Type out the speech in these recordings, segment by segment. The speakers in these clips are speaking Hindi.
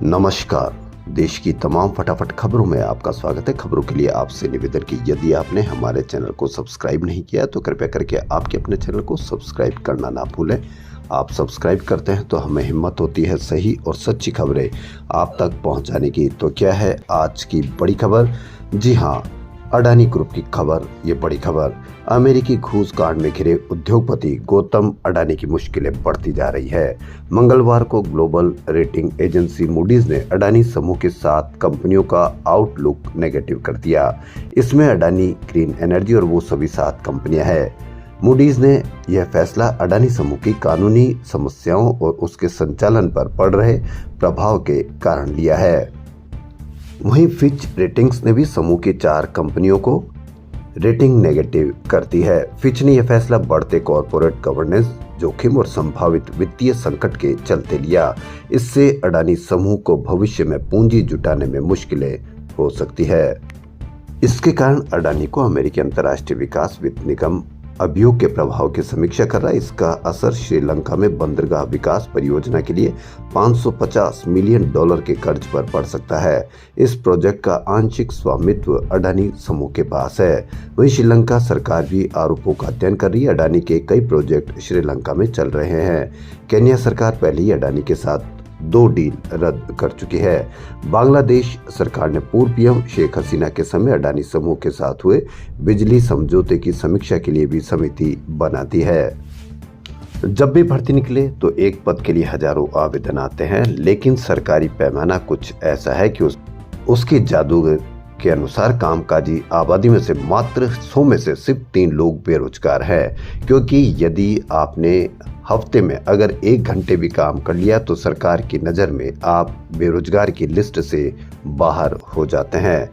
नमस्कार। देश की तमाम फटाफट खबरों में आपका स्वागत है। खबरों के लिए आपसे निवेदन कि यदि आपने हमारे चैनल को सब्सक्राइब नहीं किया तो कृपया करके आपके अपने चैनल को सब्सक्राइब करना ना भूलें। आप सब्सक्राइब करते हैं तो हमें हिम्मत होती है सही और सच्ची खबरें आप तक पहुंचाने की। तो क्या है आज की बड़ी खबर? जी हाँ, अडानी ग्रुप की खबर। ये बड़ी खबर, अमेरिकी घूस कांड में घिरे उद्योगपति गौतम अडानी की मुश्किलें बढ़ती जा रही है। मंगलवार को ग्लोबल रेटिंग एजेंसी मूडीज ने अडानी समूह के 7 कंपनियों का आउटलुक नेगेटिव कर दिया। इसमें अडानी ग्रीन एनर्जी और वो सभी 7 कंपनियां हैं। मूडीज ने यह फैसला अडानी समूह की कानूनी समस्याओं और उसके संचालन पर पड़ रहे प्रभाव के कारण लिया है। वहीं फिच रेटिंग्स ने भी समूह की 4 कंपनियों को रेटिंग नेगेटिव कर दी है। फिच ने यह फैसला बढ़ते कॉरपोरेट गवर्नेंस जोखिम और संभावित वित्तीय संकट के चलते लिया। इससे अडानी समूह को भविष्य में पूंजी जुटाने में मुश्किलें हो सकती है। इसके कारण अडानी को अमेरिकी अंतर्राष्ट्रीय विकास वित्त निगम अभियोग के प्रभाव की समीक्षा कर रहा है। इसका असर श्रीलंका में बंदरगाह विकास परियोजना के लिए $550 मिलियन के कर्ज पर पड़ सकता है। इस प्रोजेक्ट का आंशिक स्वामित्व अडानी समूह के पास है। वहीं श्रीलंका सरकार भी आरोपों का अध्ययन कर रही है। अडानी के कई प्रोजेक्ट श्रीलंका में चल रहे हैं। केन्या सरकार पहले ही अडानी के साथ 2 डील रद्द कर चुकी है। बांग्लादेश सरकार ने पूर्व पीएम शेख हसीना के समय अडानी समूह के साथ हुए बिजली समझौते की समीक्षा के लिए भी समिति बनाती है। जब भी भर्ती निकले तो एक पद के लिए हजारों आवेदन आते हैं, लेकिन सरकारी पैमाना कुछ ऐसा है कि उसकी जादूगर के अनुसार कामकाजी आबादी में से मात्र 100 में से सिर्फ 3 लोग बेरोजगार हैं। क्योंकि यदि आपने हफ्ते में अगर 1 घंटे भी काम कर लिया तो सरकार की नज़र में आप बेरोजगार की लिस्ट से बाहर हो जाते हैं।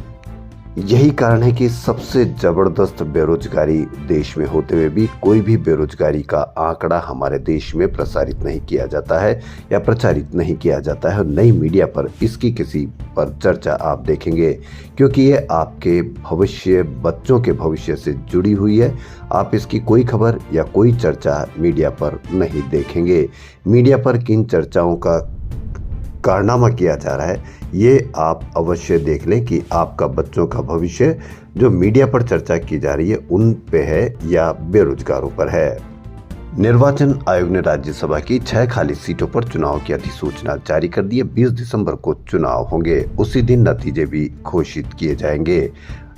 यही कारण है कि सबसे जबरदस्त बेरोजगारी देश में होते हुए भी कोई भी बेरोजगारी का आंकड़ा हमारे देश में प्रसारित नहीं किया जाता है या प्रचारित नहीं किया जाता है। नई मीडिया पर इसकी किसी पर चर्चा आप देखेंगे, क्योंकि ये आपके भविष्य, बच्चों के भविष्य से जुड़ी हुई है। आप इसकी कोई खबर या कोई चर्चा मीडिया पर नहीं देखेंगे। मीडिया पर किन चर्चाओं का कारनामा किया जा रहा है ये आप अवश्य देख लें कि आपका बच्चों का भविष्य जो मीडिया पर चर्चा की जा रही है उन पे है या बेरोजगारों पर है। निर्वाचन आयोग ने राज्यसभा की 6 खाली सीटों पर चुनाव की अधिसूचना जारी कर दी है। 20 दिसंबर को चुनाव होंगे। उसी दिन नतीजे भी घोषित किए जाएंगे।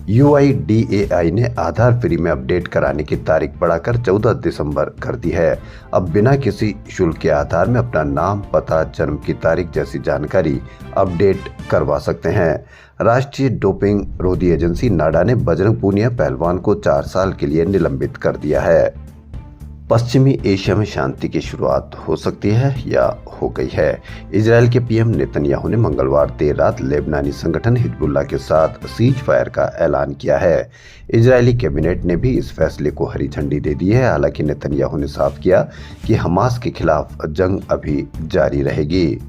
UIDAI ने आधार फ्री में अपडेट कराने की तारीख बढ़ाकर 14 दिसंबर कर दी है। अब बिना किसी शुल्क के आधार में अपना नाम, पता, जन्म की तारीख जैसी जानकारी अपडेट करवा सकते हैं। राष्ट्रीय डोपिंग रोधी एजेंसी नाडा ने बजरंग पूनिया पहलवान को 4 साल के लिए निलंबित कर दिया है। पश्चिमी एशिया में शांति की शुरुआत हो सकती है या हो गई है। इजरायल के पीएम नेतन्याहू ने मंगलवार देर रात लेबनानी संगठन हिजबुल्लाह के साथ सीज फायर का ऐलान किया है। इजरायली कैबिनेट ने भी इस फैसले को हरी झंडी दे दी है। हालांकि नेतन्याहू ने साफ किया कि हमास के खिलाफ जंग अभी जारी रहेगी।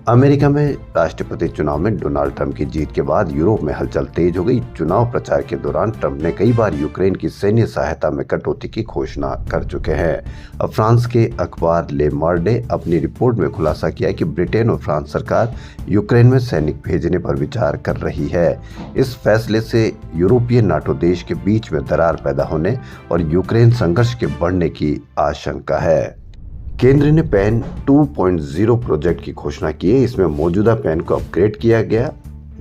अमेरिका में राष्ट्रपति चुनाव में डोनाल्ड ट्रंप की जीत के बाद यूरोप में हलचल तेज हो गई। चुनाव प्रचार के दौरान ट्रंप ने कई बार यूक्रेन की सैन्य सहायता में कटौती की घोषणा कर चुके हैं। अब फ्रांस के अखबार ले मॉर्ड ने अपनी रिपोर्ट में खुलासा किया कि ब्रिटेन और फ्रांस सरकार यूक्रेन में सैनिक भेजने पर विचार कर रही है। इस फैसले से यूरोपीय नाटो देश के बीच में दरार पैदा होने और यूक्रेन संघर्ष के बढ़ने की आशंका है। केंद्र ने पैन 2.0 प्रोजेक्ट की घोषणा की है। इसमें मौजूदा पैन को अपग्रेड किया गया।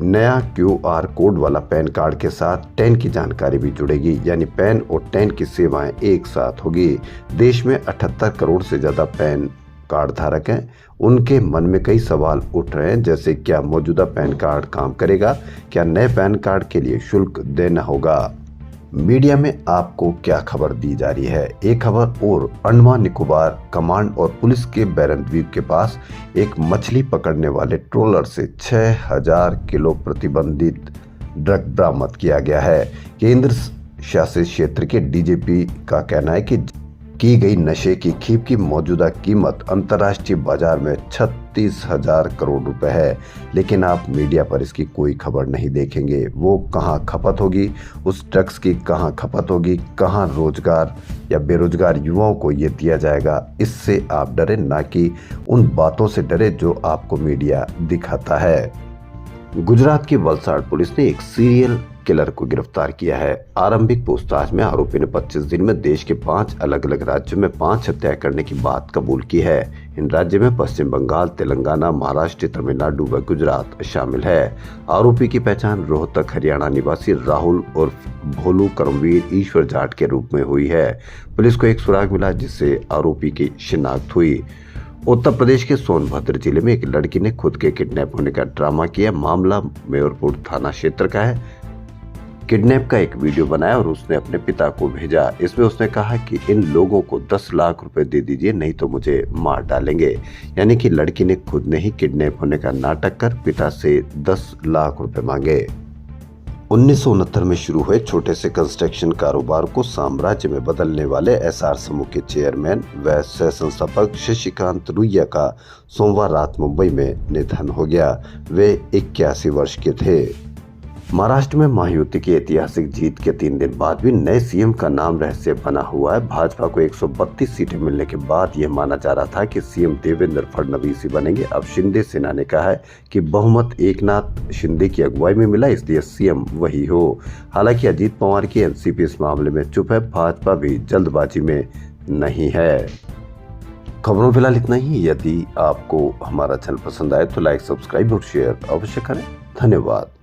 नया QR कोड वाला पैन कार्ड के साथ टैन की जानकारी भी जुड़ेगी, यानी पैन और टैन की सेवाएं एक साथ होगी। देश में 78 करोड़ से ज्यादा पैन कार्ड धारक हैं। उनके मन में कई सवाल उठ रहे हैं, जैसे क्या मौजूदा पैन कार्ड काम करेगा, क्या नए पैन कार्ड के लिए शुल्क देना होगा। मीडिया में आपको क्या खबर दी जा रही है? एक खबर और, अंडमान निकोबार कमांड और पुलिस के बैरन द्वीप के पास एक मछली पकड़ने वाले ट्रोलर से 6000 किलो प्रतिबंधित ड्रग बरामद किया गया है। केंद्र शासित क्षेत्र के DGP का कहना है कि की गई नशे की खेप की मौजूदा कीमत अंतर्राष्ट्रीय बाजार में 36,000 करोड़ रुपए है, लेकिन आप मीडिया पर इसकी कोई खबर नहीं देखेंगे। वो कहां खपत होगी, उस ड्रग्स की कहां खपत होगी, कहां रोजगार या बेरोजगार युवाओं को ये दिया जाएगा, इससे आप डरे, ना कि उन बातों से डरे जो आपको मीडिया दिखाता है। गुजरात की वलसाड़ पुलिस ने एक सीरियल किलर को गिरफ्तार किया है। आरंभिक पूछताछ में आरोपी ने 25 दिन में देश के 5 अलग अलग राज्यों में 5 हत्याएं करने की बात कबूल की है। इन राज्यों में पश्चिम बंगाल, तेलंगाना, महाराष्ट्र, तमिलनाडु व गुजरात शामिल है। आरोपी की पहचान रोहतक हरियाणा निवासी राहुल उर्फ भोलू करमवीर ईश्वर जाट के रूप में हुई है। पुलिस को एक सुराग मिला जिससे आरोपी की शिनाख्त हुई। उत्तर प्रदेश के सोनभद्र जिले में एक लड़की ने खुद के किडनैप होने का ड्रामा किया। मामला मेयरपुर थाना क्षेत्र का है। किडनैप का एक वीडियो बनाया और उसने अपने पिता को भेजा। इसमें उसने कहा कि इन लोगों को 10 लाख रुपए दे दीजिए, नहीं तो मुझे मार डालेंगे। यानी कि लड़की ने खुद ने ही किडनैप होने का नाटक कर पिता से 10 लाख रुपए मांगे। 1969 में शुरू हुए छोटे से कंस्ट्रक्शन कारोबार को साम्राज्य में बदलने वाले एसआर समूह के चेयरमैन व सह संस्थापक शशिकांत रुइया का सोमवार रात मुंबई में निधन हो गया। वे 81 वर्ष के थे। महाराष्ट्र में महायुति की ऐतिहासिक जीत के 3 दिन बाद भी नए सीएम का नाम रहस्य बना हुआ है। भाजपा को 132 सीटें मिलने के बाद यह माना जा रहा था कि सीएम देवेंद्र फडणवीस ही बनेंगे। अब शिंदे सेना ने कहा है कि बहुमत एकनाथ शिंदे की अगुवाई में मिला, इसलिए सीएम वही हो। हालांकि अजीत पवार की एनसीपी इस मामले में चुप है। भाजपा भी जल्दबाजी में नहीं है। खबरों फिलहाल इतना ही। यदि आपको हमारा चैनल पसंद आए तो लाइक, सब्सक्राइब और शेयर अवश्य करें। धन्यवाद।